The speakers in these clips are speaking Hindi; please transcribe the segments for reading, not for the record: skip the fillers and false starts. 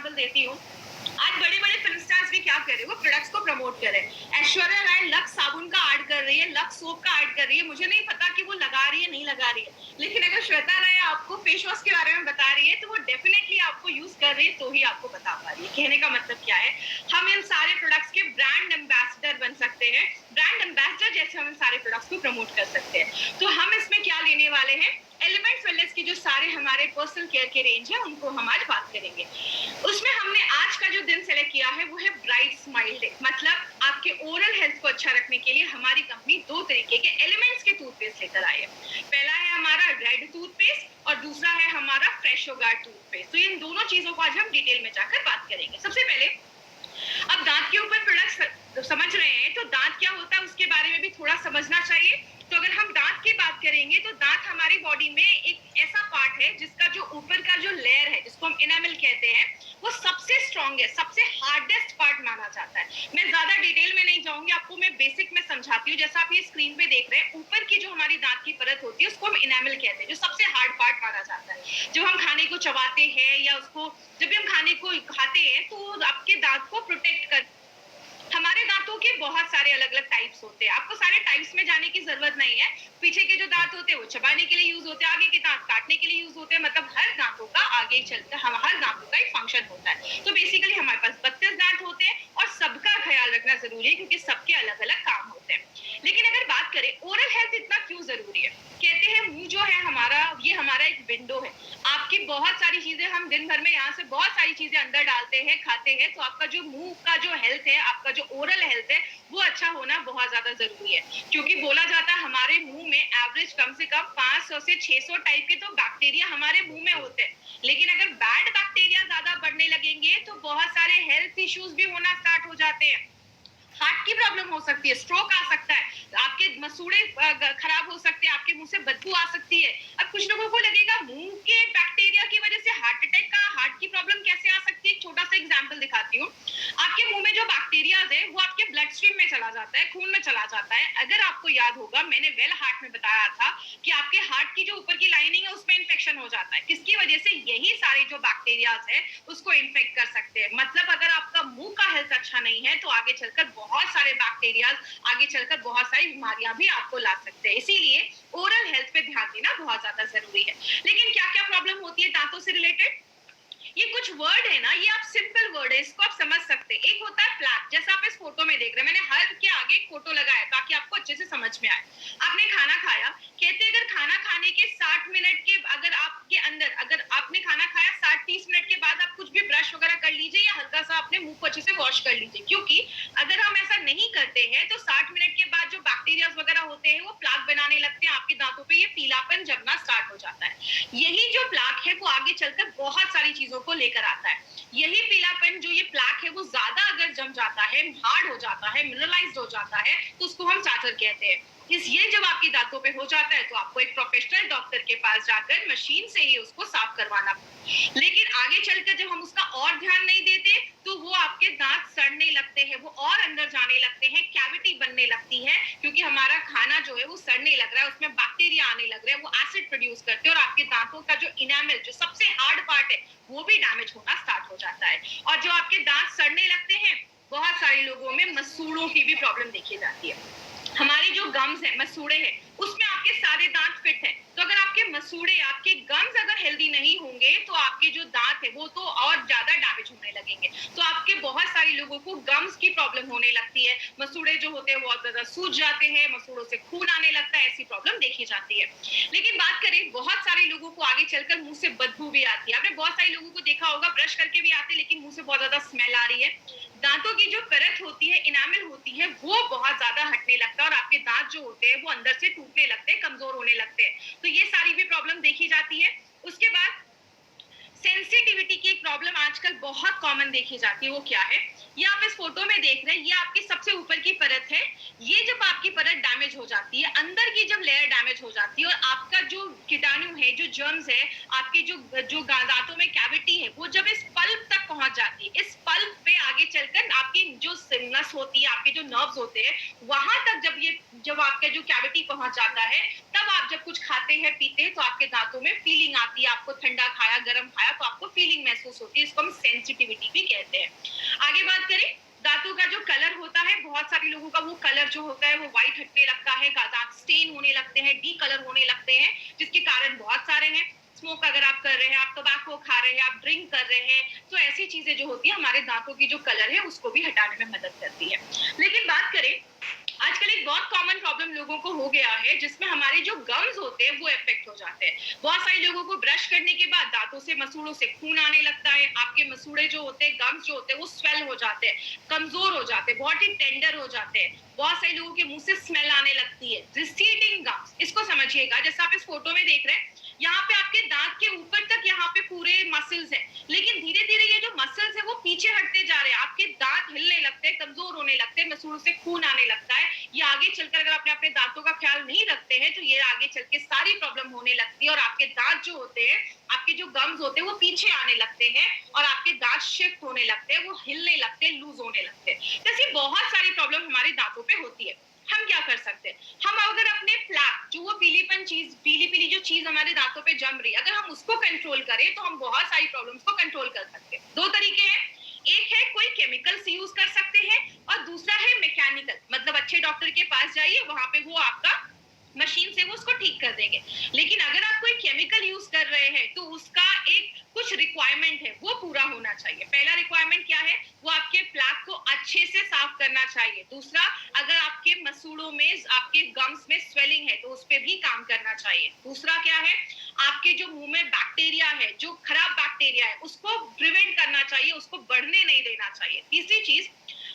एग्जांपल देती हूँ। आज बड़े-बड़े फिल्म स्टार्स भी क्या कर रहे हैं, वो प्रोडक्ट्स को प्रमोट कर रहे हैं। ऐश्वर्या राय लक्स साबुन का ऐड कर रही है, लक्स सोप का ऐड कर रही है। मुझे नहीं पता कि वो लगा रही है, नहीं लगा रही है। लेकिन अगर श्वेता राय आपको फेस वॉश के बारे में बता रही है, तो वो डेफिनेटली आपको यूज कर रही है, तो ही आपको बता पा रही है। कहने का मतलब क्या है, हम इन सारे प्रोडक्ट्स के ब्रांड एम्बेसडर बन सकते हैं। ब्रांड एम्बेसडर जैसे हम इन सारे प्रोडक्ट्स को प्रमोट कर सकते हैं। तो हम इसमें क्या लेने वाले हैं, एलिमेंट्स वेलनेस की जो सारे हमारे पर्सनल केयर के रेंज है, उनको हम आज बात करेंगे। उसमें हमने आज का जो दिन सेलेक्ट किया है वो है ब्राइट स्माइल डे। मतलब आपके ओरल हेल्थ को अच्छा रखने के लिए हमारी कंपनी 2 तरीके के एलिमेंट्स के टूथपेस्ट लेकर आई है। पहला है हमारा रेड टूथपेस्ट और दूसरा है हमारा फ्रेशो गार्ड टूथपेस्ट। तो इन दोनों चीजों को आज हम डिटेल में जाकर बात करेंगे। सबसे पहले, अब दांत के ऊपर प्रोडक्ट समझ रहे हैं, तो दांत क्या होता है उसके बारे में भी थोड़ा समझना चाहिए। तो अगर हम दांत की बात करेंगे, तो दांत हमारी बॉडी में एक ऐसा पार्ट है जिसका जो ऊपर का जो लेयर है, जिसको हम एनामल कहते हैं, वो सबसे स्ट्रॉन्गेस्ट, सबसे हार्डेस्ट पार्ट माना जाता है। मैं ज्यादा डिटेल में नहीं जाऊंगी, आपको मैं बेसिक में समझाती हूँ। जैसा आप ये स्क्रीन पे देख रहे हैं, ऊपर की जो हमारी दांत की परत होती है उसको हम एनामल कहते हैं, जो सबसे हार्ड पार्ट माना जाता है। जब हम खाने को चबाते हैं या उसको जब भी हम खाने को खाते हैं, तो आपके दांत को प्रोटेक्ट कर हमारे दांतों के बहुत सारे अलग अलग टाइप्स होते हैं। आपको सारे टाइप्स में जाने की जरूरत नहीं है। पीछे के जो दांत होते हैं वो चबाने के लिए यूज होते हैं, आगे के दांत काटने के लिए यूज होते हैं। मतलब हर दांतों का आगे चलकर हर दांतों का एक फंक्शन होता है। तो बेसिकली हमारे पास 32 दांत होते हैं और सबका ख्याल रखना जरूरी है, क्योंकि सबके अलग अलग काम होते हैं। लेकिन अगर बात करें ओरल हेल्थ इतना क्यों जरूरी है, कहते हैं मुंह जो है हमारा, ये हमारा एक विंडो है। आपकी बहुत सारी चीजें हम दिन भर में यहाँ से बहुत सारी चीजें अंदर डालते हैं, खाते हैं, तो आपका जो मुंह का जो हेल्थ है, आपका जो ओरल हेल्थ है, वो अच्छा होना बहुत ज्यादा जरूरी है। क्योंकि बोला जाता है हमारे मुंह में एवरेज कम से कम 500 से 600 टाइप के तो बैक्टीरिया हमारे मुंह में होते हैं। लेकिन अगर बैड बैक्टीरिया ज्यादा बढ़ने लगेंगे तो बहुत सारे हेल्थ इश्यूज भी होना स्टार्ट हो जाते हैं। हार्ट की प्रॉब्लम हो सकती है, स्ट्रोक आ सकता है, आपके मसूड़े खराब हो सकते हैं, आपके मुंह से बदबू आ सकती है। अब कुछ लोगों को लगेगा मुंह के बैक्टीरिया की वजह से हार्ट अटैक का, हार्ट की प्रॉब्लम कैसे आ सकती है। एक छोटा सा एग्जांपल दिखाती हूँ। आपके मुंह में जो बैक्टीरिया है वो आपके ब्लड स्ट्रीम में चला जाता है, खून में चला जाता है। अगर आपको याद होगा, मैंने वेल हार्ट में बताया था कि आपके हार्ट की जो ऊपर की लाइनिंग है उसमें इन्फेक्शन हो जाता है। किसकी वजह से, यही सारे जो बैक्टीरिया है उसको इन्फेक्ट कर सकते हैं। मतलब अगर आपका मुंह का हेल्थ अच्छा नहीं है तो आगे चलकर बहुत सारे बैक्टीरिया, आगे चलकर बहुत सारी बीमारियां भी आपको ला सकते हैं। इसीलिए ओरल हेल्थ पे ध्यान देना बहुत ज्यादा जरूरी है। लेकिन क्या क्या प्रॉब्लम होती है दांतों से रिलेटेड, ये कुछ वर्ड है ना, ये आप सिंपल वर्ड है, इसको आप समझ सकते हैं। एक होता है प्लैक, जैसा आप इस फोटो में देख रहे हैं, मैंने हर के आगे एक फोटो लगाया ताकि आपको अच्छे से समझ में आए। आपने खाना खाया, कहते हैं अगर खाना खाने के 60 मिनट के अगर आपके अंदर, अगर आपने खाना खाया 60-30 मिनट के बाद आप कुछ भी ब्रश वगैरह कर लीजिए या हल्का सा अपने मुंह को अच्छे से वॉश कर लीजिए। क्योंकि अगर हम ऐसा नहीं करते हैं तो 60 मिनट के बाद जो बैक्टीरिया वगैरह होते हैं वो प्लाक बनाने लगते हैं आपके दांतों पे, ये पीलापन जमना स्टार्ट हो जाता है। यही जो प्लाक है वो आगे चलकर बहुत सारी चीजों को लेकर आता है। यही पीलापन, जो ये प्लाक है, वो ज्यादा अगर जम जाता है, हार्ड हो जाता है, मिनरलाइज्ड हो जाता है, तो उसको हम चाटर कहते हैं। ये जब आपकी दांतों पे हो जाता है तो आपको एक प्रोफेशनल डॉक्टर के पास जाकर मशीन से ही उसको साफ करवाना। लेकिन आगे चलकर जब हम उसका और ध्यान नहीं देते तो वो आपके दांत सड़ने लगते हैं, वो और अंदर जाने लगते हैं, कैविटी बनने लगती है। क्योंकि हमारा खाना जो है वो सड़ने लग रहा है, उसमें बैक्टीरिया आने लग रहे हैं, वो एसिड प्रोड्यूस करते हैं और आपके दांतों का जो इनामल, जो सबसे हार्ड पार्ट है, वो भी डैमेज होना स्टार्ट हो जाता है। और जो आपके दांत सड़ने लगते हैं, बहुत सारे लोगों में मसूड़ों की भी प्रॉब्लम देखी जाती है। हमारी जो गम्स है, मसूड़े हैं, उसमें आपके सारे दांत फिट हैं। तो अगर आपके मसूड़े, आपके गम्स अगर हेल्दी नहीं होंगे तो आपके जो दांत है वो तो और ज्यादा डैमेज होने लगेंगे। तो आपके बहुत सारे लोगों को गम्स की प्रॉब्लम होने लगती है, मसूड़े जो होते हैं बहुत ज्यादा सूज जाते हैं, मसूड़ों से खून आने लगता है, ऐसी प्रॉब्लम देखी जाती है। लेकिन बात करें, बहुत सारे लोगों को आगे चलकर मुंह से बदबू भी आती है। आपने बहुत सारे लोगों को देखा होगा ब्रश करके भी आते, लेकिन मुंह से बहुत ज्यादा स्मेल आ रही है। दांतों की जो परत होती है, इनामल होती है, वो बहुत ज्यादा हटने लगता है और आपके दांत जो होते हैं वो अंदर से टूटने लगते हैं, कमजोर होने लगते हैं। तो ये सारी भी प्रॉब्लम देखी जाती है। उसके बाद सेंसिटिविटी की एक प्रॉब्लम आजकल बहुत कॉमन देखी जाती है। वो क्या है, ये आप इस फोटो में देख रहे हैं, ये आपकी सबसे ऊपर की परत है। ये जब आपकी परत डैमेज हो जाती है, अंदर की जब लेयर डैमेज हो जाती है और आपका जो कीटाणु है, जो जर्म्स है, आपके जो दांतों में कैविटी है, वो जब इस पल्प तक पहुंच जाती है, इस पल्प पे आगे चलकर आपकी जो नस होती है, आपके जो नर्व्स होते हैं, वहां तक जब आपका जो कैविटी पहुंच जाता है, तब आप जब कुछ खाते हैं पीते हैं तो आपके दांतों में फीलिंग आती है। आपको ठंडा खाया, गर्म खाया तो आपको फीलिंग महसूस होती है। इसको हम सेंसिटिविटी भी कहते हैं। आगे बात करें, दांतों का जो कलर होता है, बहुत सारे लोगों का वो कलर जो होता है वो व्हाइट हटने लगता है, दांत स्टेन होने लगते हैं, डी कलर होने लगते हैं, जिसके कारण बहुत सारे हैं। स्मोक अगर आप कर रहे हैं, आप टोबैको खा रहे हैं, आप ड्रिंक कर रहे हैं, तो ऐसी चीजें जो होती है हमारे दांतों की जो कलर है उसको भी हटाने में मदद करती है। लेकिन बात करें, आजकल एक बहुत कॉमन प्रॉब्लम लोगों को हो गया है, जिसमें हमारे जो गम्स होते हैं वो इफेक्ट हो जाते हैं। बहुत सारे लोगों को ब्रश करने के बाद दांतों से, मसूड़ों से खून आने लगता है। आपके मसूड़े जो होते हैं, गम्स जो होते हैं, वो स्वेल हो जाते हैं, कमजोर हो जाते हैं, बहुत ही टेंडर हो जाते हैं। बहुत सारे लोगों के मुंह से स्मेल आने लगती है। रिसीडिंग गम्स, इसको समझिएगा, जैसे आप इस फोटो में देख रहे हैं, यहाँ पे आपके दांत के ऊपर तक यहाँ पे पूरे मसल्स हैं, लेकिन धीरे धीरे ये जो मसल्स है वो पीछे हटते जा रहे हैं। आपके दांत हिलने लगते हैं, कमजोर होने लगते हैं, मसूड़ों से खून आने लगता है। ये आगे चलकर अगर आपने अपने दांतों का ख्याल नहीं रखते हैं तो ये आगे चल के सारी प्रॉब्लम होने लगती है, और आपके दांत जो होते हैं, आपके जो गम्स होते हैं वो पीछे आने लगते हैं, और आपके दांत शिफ्ट होने लगते हैं, वो हिलने लगते हैं, लूज होने लगते हैं। जैसी बहुत सारी प्रॉब्लम हमारे दांतों पे होती है। हम क्या कर सकते हैं? हम अगर अपने प्लैक, जो वो पीलीपन चीज, पीली पीली जो चीज हमारे दांतों पे जम रही है, अगर हम उसको कंट्रोल करें तो हम बहुत सारी प्रॉब्लम्स को कंट्रोल कर सकते हैं। दो तरीके हैं, एक है कोई केमिकल्स यूज कर सकते हैं, और दूसरा है मैकेनिकल, मतलब अच्छे डॉक्टर के पास जाइए, वहां पे वो आपका मशीन से वो उसको ठीक कर देंगे। लेकिन अगर आप कोई केमिकल यूज कर रहे हैं तो उसका एक कुछ रिक्वायरमेंट है, वो पूरा होना चाहिए। पहला रिक्वायरमेंट क्या है? वो आपके प्लैक को अच्छे से साफ करना चाहिए। दूसरा, अगर आपके मसूड़ों में, आपके गम्स में स्वेलिंग है तो उस पर भी काम करना चाहिए। दूसरा क्या है? आपके जो मुंह में बैक्टीरिया है, जो खराब बैक्टीरिया है, उसको प्रिवेंट करना चाहिए, उसको बढ़ने नहीं देना चाहिए। तीसरी चीज,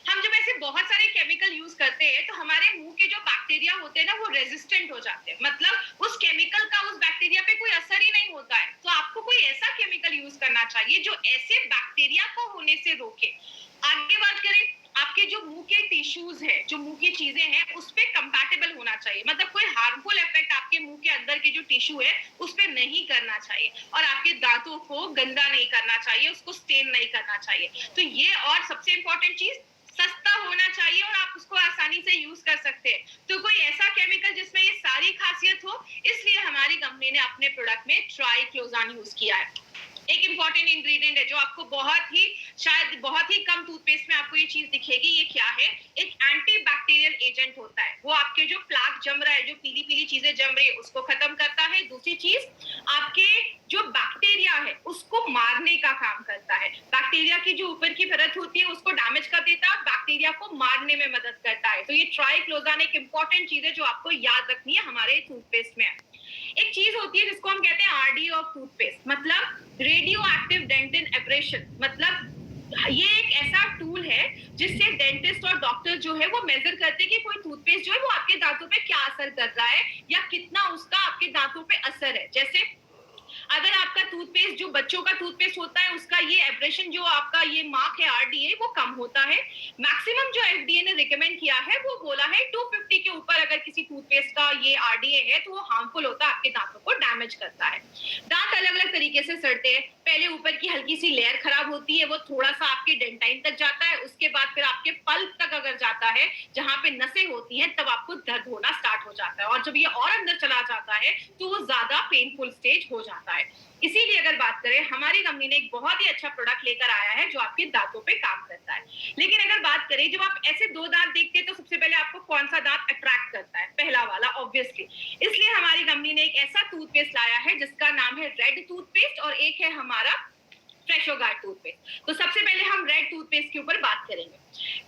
हम जब ऐसे बहुत सारे केमिकल यूज करते हैं तो हमारे मुंह के जो बैक्टीरिया होते हैं ना, वो रेजिस्टेंट हो जाते हैं, मतलब उस केमिकल का उस बैक्टीरिया पे कोई असर ही नहीं होता है। तो आपको कोई ऐसा केमिकल यूज करना चाहिए जो ऐसे बैक्टीरिया को होने से रोके। आगे बात करें, आपके जो मुंह के टिश्यूज है, जो मुंह की चीजें हैं, उस पे कंपैटिबल होना चाहिए, मतलब कोई हार्मफुल इफेक्ट आपके मुंह के अंदर के जो टिश्यू है उस पे नहीं करना चाहिए, और आपके दांतों को गंदा नहीं करना चाहिए, उसको स्टेन नहीं करना चाहिए। तो ये, और सबसे इंपॉर्टेंट चीज, सस्ता होना चाहिए और आप उसको आसानी से यूज कर सकते हैं। तो कोई ऐसा केमिकल जिसमें ये सारी खासियत हो, इसलिए हमारी कंपनी ने अपने प्रोडक्ट में ट्राइक्लोजान यूज किया है। एक इंपॉर्टेंट इंग्रेडिएंट है जो आपको शायद बहुत ही कम टूथपेस्ट में आपको ये चीज दिखेगी। ये क्या है? एक एंटीबैक्टीरियल एजेंट होता है। वो आपके जो प्लाक जम रहा है, जो पीली पीली चीजें जम रही है, उसको खत्म करता है। दूसरी चीज, आपके जो बैक्टीरिया है उसको मारने का काम करता है। बैक्टीरिया की जो ऊपर की परत होती है उसको डैमेज कर देता है, बैक्टीरिया को मारने में मदद करता है। तो ये ट्राइक्लोजान एक इंपॉर्टेंट चीज है जो आपको याद रखनी है हमारे टूथपेस्ट में। एक चीज होती है जिसको हम कहते हैं आरडी ऑफ टूथपेस्ट, मतलब रेडियो एक्टिव डेंटिन एब्रेशन। मतलब ये एक ऐसा टूल है जिससे डेंटिस्ट और डॉक्टर जो है वो मेजर करते हैं कि कोई टूथपेस्ट जो है वो आपके दांतों पे क्या असर कर रहा है, या कितना उसका आपके दांतों पे असर है। जैसे अगर आपका टूथपेस्ट, जो बच्चों का टूथपेस्ट होता है, उसका ये एब्रेशन, जो आपका ये मार्क है आरडीए, वो कम होता है। मैक्सिमम जो एफडीए ने रिकमेंड किया है वो बोला है 250 के ऊपर अगर किसी टूथपेस्ट का ये आरडीए है तो वो हार्मफुल होता है, आपके दांतों को डैमेज करता है। दांत अलग अलग तरीके से सड़ते हैं। पहले ऊपर की हल्की सी लेयर खराब होती है, वो थोड़ा सा आपके डेंटाइन तक जाता है, उसके बाद फिर आपके पल्प तक अगर जाता है, जहां पे नसें होती हैं, तब आपको दर्द होना स्टार्ट हो जाता है, और जब ये और अंदर चला जाता है तो वो ज्यादा पेनफुल स्टेज हो जाता है। इसीलिए अगर बात करें, हमारी कंपनी ने एक बहुत ही अच्छा प्रोडक्ट लेकर आया है जो आपके दांतों पे काम करता है। लेकिन अगर बात करें, जब आप ऐसे दो दांत देखते हैं तो सबसे पहले आपको कौन सा दांत अट्रैक्ट करता है? पहला वाला, ऑब्वियसली। इसलिए हमारी कंपनी ने एक ऐसा टूथपेस्ट लाया है जिसका नाम है रेड टूथपेस्ट, और एक है हमारा फ्रेशो गार्ड टूथपेस्ट। तो सबसे पहले हम रेड टूथपेस्ट के ऊपर बात करेंगे।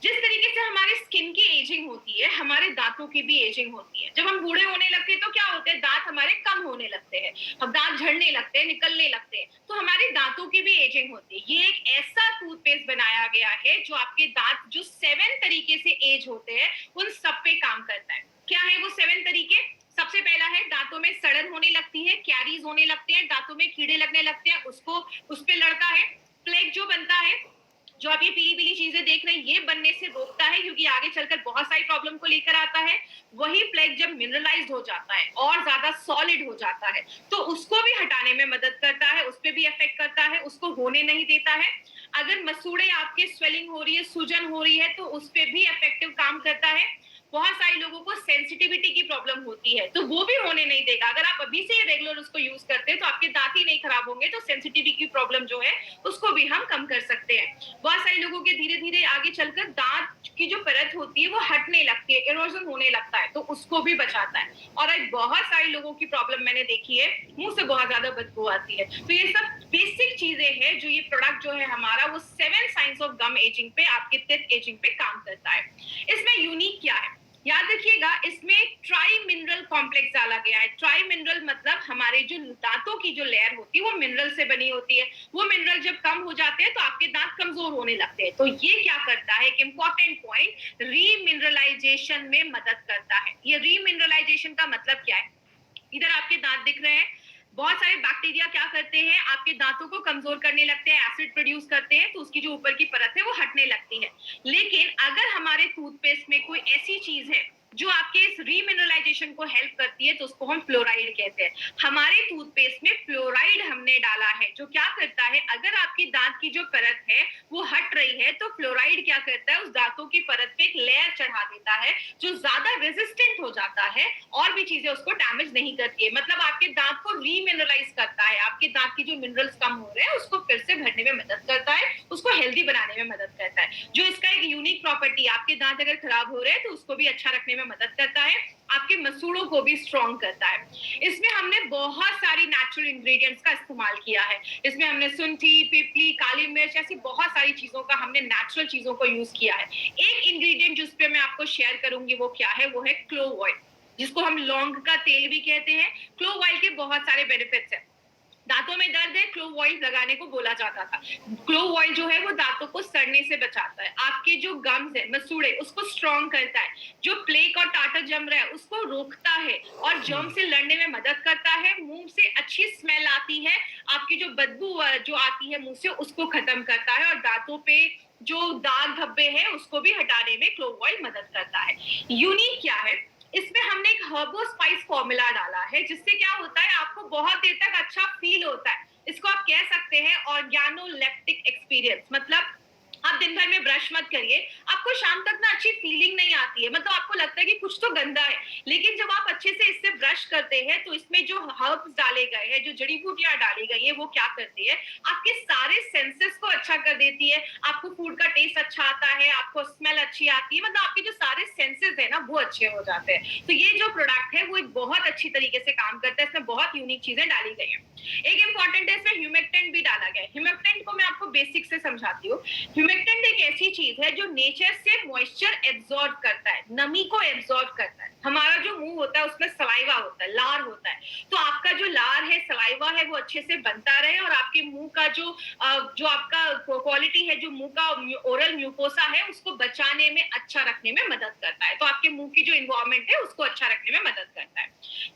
जिस तरीके से हमारे स्किन की एजिंग होती है, हमारे दांतों की भी एजिंग होती है। जब हम बूढ़े होने लगते हैं तो क्या होते हैं? दांत हमारे कम होने लगते हैं, हम दांत झड़ने लगते हैं, निकलने लगते हैं, तो हमारे दांतों की भी एजिंग होती है। ये एक ऐसा टूथपेस्ट बनाया गया है जो आपके दांत जो 7 तरीके से एज होते हैं उन सब पे काम करता है। क्या है वो 7 तरीके? सबसे पहला है, दांतों में सड़न होने लगती है, कैरीज होने लगते हैं, दांतों में कीड़े लगने लगते हैं, उसको उस पे लड़ता है। प्लेग जो बनता है, जो आप ये पीली-पीली चीजें देख रहे हैं, ये बनने से रोकता है, क्योंकि आगे चलकर बहुत सारी प्रॉब्लम को लेकर आता है। वही प्लेग जब मिनरलाइज्ड हो जाता है और ज्यादा सॉलिड हो जाता है, तो उसको भी हटाने में मदद करता है, उस पे भी इफेक्ट करता है, उसको होने नहीं देता है। अगर मसूड़े आपके स्वेलिंग हो रही है, सूजन हो रही है, तो उस पे भी इफेक्टिव काम करता है। बहुत सारे लोगों को सेंसिटिविटी की प्रॉब्लम होती है, तो वो भी होने नहीं देगा। अगर आप अभी से रेगुलर उसको यूज करते हैं तो आपके दांत ही नहीं खराब होंगे, तो सेंसिटिविटी की प्रॉब्लम जो है उसको भी हम कम कर सकते हैं। बहुत सारे लोगों के धीरे धीरे आगे चलकर दांत की जो परत होती है वो हटने लगती है, इरोजन होने लगता है, तो उसको भी बचाता है। और आज बहुत सारे लोगों की प्रॉब्लम मैंने देखी है, मुंह से बहुत ज्यादा बदबू आती है। तो ये सब बेसिक चीजें हैं जो ये प्रोडक्ट जो है हमारा, वो 7 साइंस ऑफ गम एजिंग पे, आपके टीथ एजिंग पे काम करता है। इसमें यूनिक क्या है, याद रखिएगा, इसमें ट्राई मिनरल कॉम्प्लेक्स डाला गया है। ट्राई मिनरल मतलब हमारे जो दांतों की जो लेयर होती है वो मिनरल से बनी होती है। वो मिनरल जब कम हो जाते हैं तो आपके दांत कमजोर होने लगते हैं। तो ये क्या करता है, एक इंपॉर्टेंट पॉइंट, रीमिनरलाइजेशन में मदद करता है। ये रीमिनरलाइजेशन का मतलब क्या है, इधर आपके दांत दिख रहे हैं, बहुत सारे बैक्टीरिया क्या करते हैं, आपके दांतों को कमजोर करने लगते हैं, एसिड प्रोड्यूस करते हैं, तो उसकी जो ऊपर की परत है वो हटने लगती है। लेकिन अगर हमारे टूथपेस्ट में कोई ऐसी चीज है जो आपके इस रीमिनरलाइजेशन को हेल्प करती है, तो उसको हम फ्लोराइड कहते हैं। हमारे टूथपेस्ट में फ्लोराइड हमने डाला है, जो क्या करता है, अगर आपकी दांत की जो परत है वो हट रही है, तो फ्लोराइड क्या करता है, उस दांतों की परत पे एक लेयर चढ़ा देता है जो ज्यादा रेजिस्टेंट हो जाता है, और भी चीजें उसको डैमेज नहीं करती है। मतलब आपके दांत को रीमिनरलाइज करता है, आपके दांत की जो मिनरल्स कम हो रहे हैं उसको फिर से भरने में मदद करता है, उसको हेल्दी बनाने में मदद करता है। जो इसका एक यूनिक प्रॉपर्टी, आपके दांत अगर खराब हो रहे हैं तो उसको भी अच्छा रखने में मदद करता है, आपके मसूड़ों को भी स्ट्रॉन्ग करता है। इसमें हमने बहुत सारी नेचुरल इंग्रेडिएंट्स का इस्तेमाल किया है। इसमें हमने सुंठी, पिपली, काली मिर्च, ऐसी बहुत सारी चीजों का, हमने नेचुरल चीजों को यूज किया है। एक इंग्रेडिएंट जिस पे मैं आपको शेयर करूंगी वो क्या है, वो है क्लोव ऑयल, जिसको हम लौंग का तेल भी कहते हैं। क्लोव ऑयल के बहुत सारे बेनिफिट्स हैं। दांतों में दर्द है, क्लोव ऑयल लगाने को बोला जाता था। क्लोव ऑयल जो है वो दांतों को सड़ने से बचाता है, आपके जो गम्स है, मसूड़े, उसको स्ट्रॉन्ग करता है, जो प्लेक और टाटर जम रहा है उसको रोकता है, और जर्म से लड़ने में मदद करता है। मुंह से अच्छी स्मेल आती है, आपकी जो बदबू जो आती है मुंह से, उसको खत्म करता है, और दांतों पे जो दाग धब्बे हैं उसको भी हटाने में क्लोव ऑयल मदद करता है। यूनिक क्या है, इसमें हमने एक हर्बो स्पाइस फॉर्मूला डाला है, जिससे क्या होता है, आपको बहुत देर तक अच्छा फील होता है। इसको आप कह सकते हैं ऑर्गेनोलेप्टिक एक्सपीरियंस। मतलब आप दिन भर में ब्रश मत करिए, आपको शाम तक ना अच्छी फीलिंग नहीं आती है, मतलब आपको लगता है कि कुछ तो गंदा है। लेकिन जब आप अच्छे से इससे ब्रश करते हैं तो इसमें जो हर्ब्स डाले गए हैं, जो जड़ी बूटियां डाली गई है, वो क्या करती है, आपके सारे सेंसेस को अच्छा कर देती है। आपको फूड का टेस्ट अच्छा आता है, आपको स्मेल अच्छी आती है, मतलब आपके जो सारे सेंसेस है ना वो अच्छे हो जाते हैं। तो ये जो प्रोडक्ट है वो एक बहुत अच्छी तरीके से काम करता है। इसमें बहुत यूनिक चीजें डाली गई है। एक इंपॉर्टेंट है, इसमें ह्यूमेक्टेंट भी डाला गया है। ह्यूमेक्टेंट को मैं आपको बेसिक से समझाती हूँ। ह्यूमेक्टेंट एक ऐसी चीज है जो नेचर से मॉइस्चर एब्जॉर्ब करता है, नमी को एब्जॉर्ब करता है। हमारा जो मुंह होता है उसमें सलाइवा होता है, लार होता है, तो आपका जो लार है, सलाइवा है, वो अच्छे से बनता रहे, और आपके मुंह का जो आपका क्वालिटी है, जो मुंह का ओरल म्यूकोसा है, उसको बचाने में, अच्छा रखने में मदद करता है। तो आपके मुंह की जो इन्वायरमेंट है उसको अच्छा रखने में मदद करता है।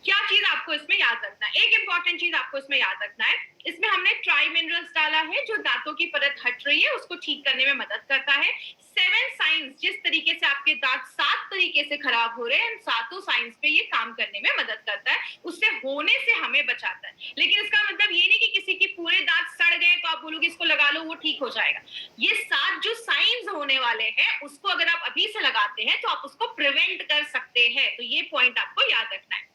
क्या चीज आपको इसमें याद रखना है, एक इंपॉर्टेंट चीज आपको इसमें याद रखना है, इसमें हमने ट्राई मिनरल्स डाला है, जो दांतों की परत हट रही है उसको ठीक करने में मदद करता है। 7 साइंस, जिस तरीके से आपके दांत 7 तरीके से खराब हो रहे हैं, सातों साइंस पे ये काम करने में मदद करता है, उससे होने से हमें बचाता है। लेकिन इसका मतलब ये नहीं कि किसी की पूरे दांत सड़ गए तो आप बोलोगे इसको लगा लो वो ठीक हो जाएगा। ये 7 जो साइंस होने वाले हैं उसको अगर आप अभी से लगाते हैं तो आप उसको प्रिवेंट कर सकते हैं। तो ये पॉइंट आपको याद रखना है।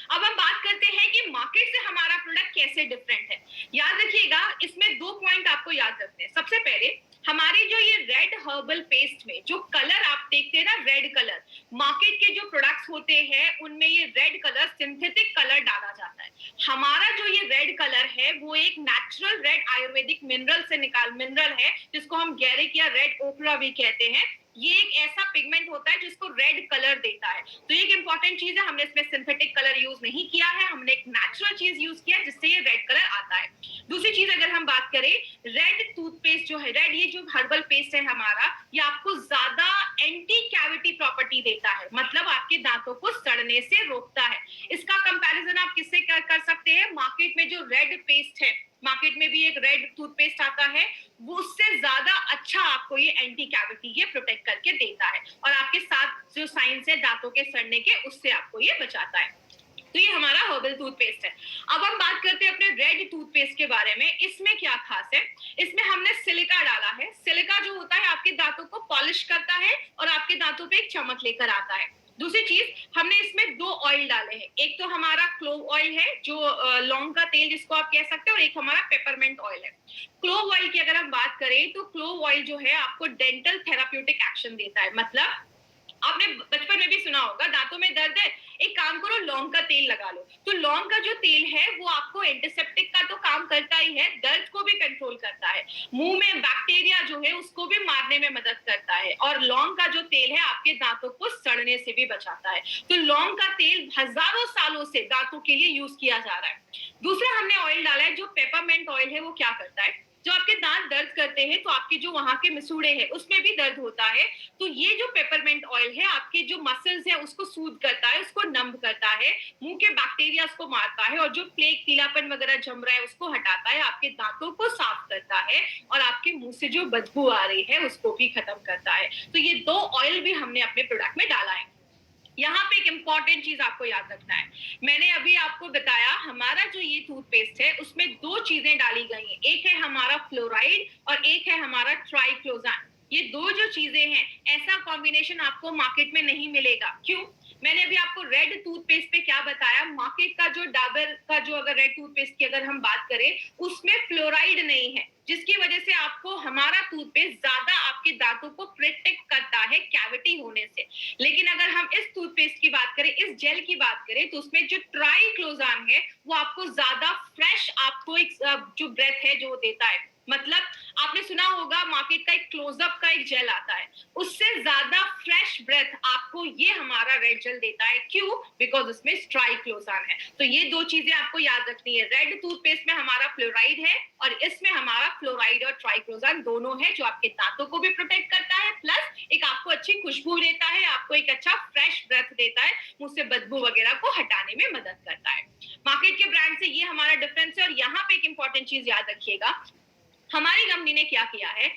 अब हम बात करते हैं कि मार्केट से हमारा प्रोडक्ट कैसे डिफरेंट है। याद रखिएगा, इसमें 2 पॉइंट आपको याद रखने हैं। सबसे पहले, हमारे जो ये रेड हर्बल पेस्ट में जो कलर आप देखते हैं ना, रेड कलर, मार्केट के जो प्रोडक्ट्स होते हैं उनमें ये रेड कलर, सिंथेटिक कलर डाला जाता है। हमारा जो ये रेड कलर है वो एक नेचुरल रेड आयुर्वेदिक मिनरल है, जिसको हम गैरिक या रेड ओकरा भी कहते हैं। ये एक ऐसा पिगमेंट होता है जिसको रेड कलर देता है। तो एक इंपॉर्टेंट चीज है, हमने इसमें सिंथेटिक कलर यूज नहीं किया है, हमने एक नेचुरल चीज यूज किया है जिससे ये रेड कलर आता है। दूसरी चीज अगर हम बात करें, रेड टूथपेस्ट जो है, रेड ये जो हर्बल पेस्ट है हमारा, ये आपको ज्यादा एंटी कैविटी प्रॉपर्टी देता है, मतलब आपके दांतों को सड़ने से रोकता है। इसका कंपैरिजन आप किससे कर सकते हैं, मार्केट में जो रेड पेस्ट है मार्केट में भी एक रेड टूथपेस्ट आता है, वो उससे ज्यादा अच्छा आपको ये एंटी कैविटी ये प्रोटेक्ट करके देता है और आपके साथ जो साइंस है दांतों के सड़ने के, उससे आपको ये बचाता है। तो ये हमारा हर्बल टूथपेस्ट है। अब हम बात करते हैं अपने रेड टूथपेस्ट के बारे में। इसमें क्या खास है, इसमें हमने सिलिका डाला है। सिलिका जो होता है आपके दांतों को पॉलिश करता है और आपके दांतों पे एक चमक लेकर आता है। दूसरी चीज, हमने इसमें 2 ऑयल डाले हैं। एक तो हमारा क्लोव ऑयल है, जो लौंग का तेल जिसको आप कह सकते हैं, और एक हमारा पेपरमेंट ऑयल है। क्लोव ऑयल की अगर हम बात करें तो क्लोव ऑयल जो है आपको डेंटल थेराप्यूटिक एक्शन देता है। मतलब आपने बचपन में भी सुना होगा, दांतों में दर्द है, एक काम करो लौंग का तेल लगा लो। तो लौंग का जो तेल है वो आपको एंटीसेप्टिक का तो काम करता ही है, दर्द को भी कंट्रोल करता है, मुंह में बैक्टीरिया जो है उसको भी मारने में मदद करता है, और लौंग का जो तेल है आपके दांतों को सड़ने से भी बचाता है। तो लौंग का तेल हजारों सालों से दांतों के लिए यूज किया जा रहा है। दूसरा हमने ऑयल डाला है जो पेपरमेंट ऑयल है। वो क्या करता है, जो आपके दांत दर्द करते हैं तो आपके जो वहां के मिसूड़े हैं उसमें भी दर्द होता है, तो ये जो पेपरमेंट ऑयल है आपके जो मसल्स है उसको सूद करता है, उसको नंब करता है, मुंह के बैक्टीरिया को मारता है, और जो प्लेग पीलापन वगैरह जम रहा है उसको हटाता है, आपके दांतों को साफ करता है, और आपके मुंह से जो बदबू आ रही है उसको भी खत्म करता है। तो ये 2 ऑयल भी हमने अपने प्रोडक्ट में डाला है। यहाँ पे एक इंपॉर्टेंट चीज आपको याद रखना है, मैंने अभी आपको बताया हमारा जो ये टूथपेस्ट है उसमें 2 चीजें डाली गई हैं। एक है हमारा फ्लोराइड और एक है हमारा ट्राइक्लोजान। ये 2 जो चीजें हैं, ऐसा कॉम्बिनेशन आपको मार्केट में नहीं मिलेगा। क्यों? मैंने अभी आपको रेड टूथपेस्ट पे क्या बताया, मार्केट का जो डाबर का जो अगर रेड टूथपेस्ट की अगर हम बात करें उसमें फ्लोराइड नहीं है, जिसकी वजह से आपको हमारा टूथपेस्ट ज्यादा आपके दांतों को प्रोटेक्ट करता है कैविटी होने से। लेकिन अगर हम इस टूथपेस्ट की बात करें, इस जेल की बात करें, तो उसमें जो ट्राइक्लोजान है वो आपको ज्यादा फ्रेश, आपको एक जो ब्रेथ है जो देता है। मतलब आपने सुना होगा मार्केट का एक क्लोजअप का एक जेल आता है, उससे ज्यादा फ्रेश ब्रेथ आपको ये हमारा रेड जेल देता है। क्यों? बिकॉज उसमें ट्राइक्लोजान है। तो ये 2 चीजें आपको याद रखनी है, रेड टूथपेस्ट में हमारा फ्लोराइड है और इसमें हमारा फ्लोराइड और ट्राइक्लोजान दोनों है, जो आपके दांतों को भी प्रोटेक्ट करता है, प्लस एक आपको अच्छी खुशबू देता है, आपको एक अच्छा फ्रेश ब्रेथ देता है, मुंह से बदबू वगैरह को हटाने में मदद करता है। मार्केट के ब्रांड से ये हमारा डिफरेंस है। और यहाँ पे एक इंपॉर्टेंट चीज याद रखिएगा, हमारी कंपनी ने क्या किया है,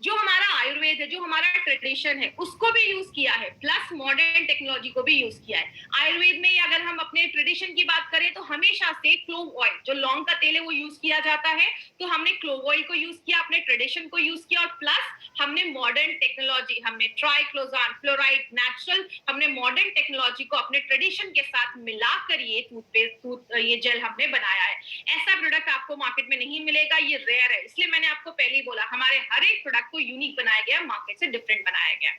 जो हमारा आयुर्वेद है, जो हमारा ट्रेडिशन है, उसको भी यूज किया है, प्लस मॉडर्न टेक्नोलॉजी को भी यूज किया है। आयुर्वेद में अगर हम अपने ट्रेडिशन की बात करें तो हमेशा से क्लोव ऑयल, जो लौंग का तेल है, वो यूज किया जाता है। तो हमने क्लोव ऑयल को यूज किया, अपने ट्रेडिशन को यूज किया, और प्लस हमने मॉडर्न टेक्नोलॉजी, हमने ट्राइक्लोजान, फ्लोराइड, नेचुरल, हमने मॉडर्न टेक्नोलॉजी को अपने ट्रेडिशन के साथ मिलाकर ये टूथपेस्ट, ये जेल हमने बनाया है। ऐसा प्रोडक्ट आपको मार्केट में नहीं मिलेगा, ये रेयर है। इसलिए मैंने आपको पहले ही बोला, हमारे हर एक प्रोडक्ट को यूनिक बनाया गया, मार्केट से डिफरेंट बनाया गया।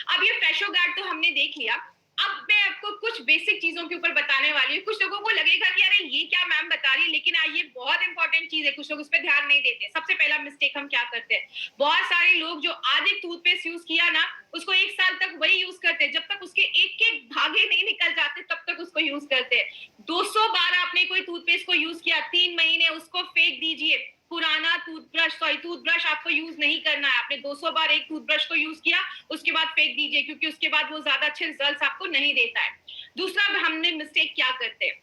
अब ये फ्रेशो गार्ड तो हमने देख लिया, अब मैं आपको कुछ बेसिक चीजों के ऊपर बताने वाली हूँ। कुछ लोगों को लगेगा कि अरे ये क्या मैम बता रही है, लेकिन ये बहुत इंपॉर्टेंट चीज है, कुछ लोग उस पर ध्यान नहीं देते। सबसे पहला मिस्टेक हम क्या करते हैं, बहुत सारे लोग जो आधे टूथपेस्ट यूज किया ना, उसको 1 साल तक वही यूज करते हैं, जब तक उसके एक धागे नहीं निकल जाते तब तक उसको यूज करते हैं। 200 बार आपने कोई टूथपेस्ट को यूज किया, 3 महीने उसको फेंक दीजिए। पुराना टूथब्रश आपको यूज नहीं करना है। आपने 200 बार एक टूथब्रश को यूज किया, उसके बाद फेंक दीजिए, क्योंकि उसके बाद वो ज्यादा अच्छे रिजल्ट्स आपको नहीं देता है। दूसरा हमने मिस्टेक क्या करते हैं,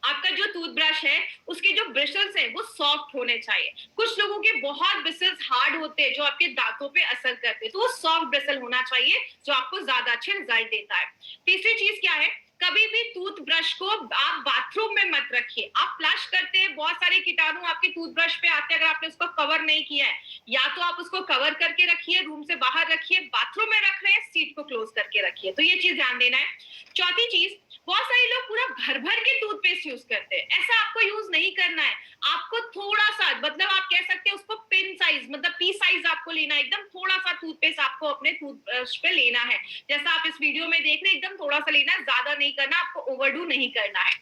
आपका जो टूथब्रश है उसके जो ब्रिसल्स हैं वो सॉफ्ट होने चाहिए। कुछ लोगों के बहुत ब्रिसल्स हार्ड होते हैं जो आपके दांतों पे असर करते हैं, तो वो सॉफ्ट ब्रिसल होना चाहिए जो आपको ज्यादा अच्छे रिजल्ट देता है। तीसरी चीज क्या है, कभी भी टूथब्रश को आप बाथरूम में मत रखिए। आप फ्लश करते हैं, बहुत सारे कीटाणु आपके टूथब्रश पे आते हैं, अगर आपने उसको कवर नहीं किया है, या तो आप उसको कवर करके रखिए, रूम से बाहर रखिए, बाथरूम में रख रहे हैं सीट को क्लोज करके रखिए। तो ये चीज ध्यान देना है। चौथी चीज, बहुत सारे लोग पूरा भर भर के टूथपेस्ट यूज करते हैं, ऐसा आपको यूज नहीं करना है। आपको थोड़ा सा, मतलब आप कह सकते हैं उसको पिन साइज, मतलब पी साइज आपको लेना है, एकदम थोड़ा सा टूथपेस्ट आपको अपने टूथब्रश पे लेना है, जैसा आप इस वीडियो में देख रहे हैं, एकदम थोड़ा सा लेना है, ज्यादा नहीं करना, आपको ओवरडू नहीं करना है।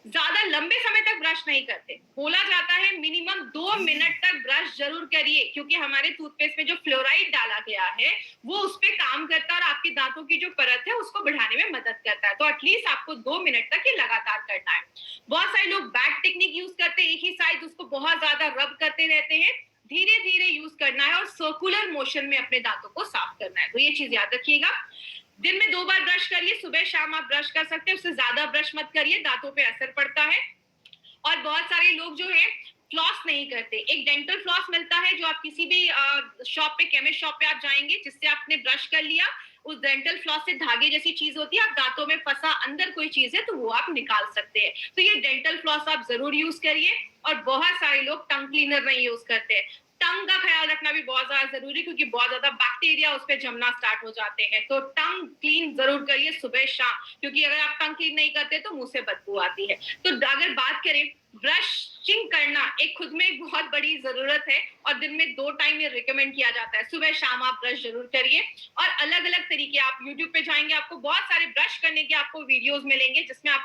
ज्यादा लंबे समय तक ब्रश नहीं करते, बोला जाता है मिनिमम 2 मिनट तक ब्रश जरूर करिए, क्योंकि हमारे टूथपेस्ट में जो फ्लोराइड डाला गया है वो उस पे काम करता है और आपके दांतों की जो परत है उसको बढ़ाने में मदद करता है। तो एटलीस्ट आपको 2 मिनट तक ये लगातार करना है। बहुत सारे लोग बैक टेक्निक यूज करते हैं, एक ही साइड उसको बहुत ज्यादा रब करते रहते हैं। धीरे धीरे यूज करना है और सर्कुलर मोशन में अपने दांतों को साफ करना है। तो ये चीज याद रखिएगा। दिन में 2 बार ब्रश करिए, सुबह शाम आप ब्रश कर सकते हैं, उससे ज्यादा ब्रश मत करिए, दांतों पे असर पड़ता है। और बहुत सारे लोग जो है फ्लॉस नहीं करते। एक डेंटल फ्लॉस मिलता है जो आप किसी भी शॉप पे, केमिस्ट शॉप पे आप जाएंगे, जिससे आपने ब्रश कर लिया, उस डेंटल फ्लॉस से धागे जैसी चीज होती है, आप दांतों में फंसा अंदर कोई चीज है तो वो आप निकाल सकते हैं। तो ये डेंटल फ्लॉस आप जरूर यूज करिए। और बहुत सारे लोग टंग क्लीनर नहीं यूज करते। टंग का ख्याल रखना भी बहुत ज्यादा जरूरी, क्योंकि बहुत ज्यादा बैक्टीरिया उस पर जमना स्टार्ट हो जाते हैं। तो टंग क्लीन जरूर करिए सुबह शाम, क्योंकि अगर आप टंग क्लीन नहीं करते तो मुंह से बदबू आती है। तो अगर बात करें, ब्रशिंग करना एक खुद में एक बहुत बड़ी जरूरत है, और दिन में 2 टाइम ये रिकमेंड किया जाता है। सुबह शाम आप ब्रश जरूर करिए। और अलग अलग तरीके, आप यूट्यूब पे जाएंगे, आपको बहुत सारे ब्रश करने के आपको वीडियोस मिलेंगे, जिसमें आप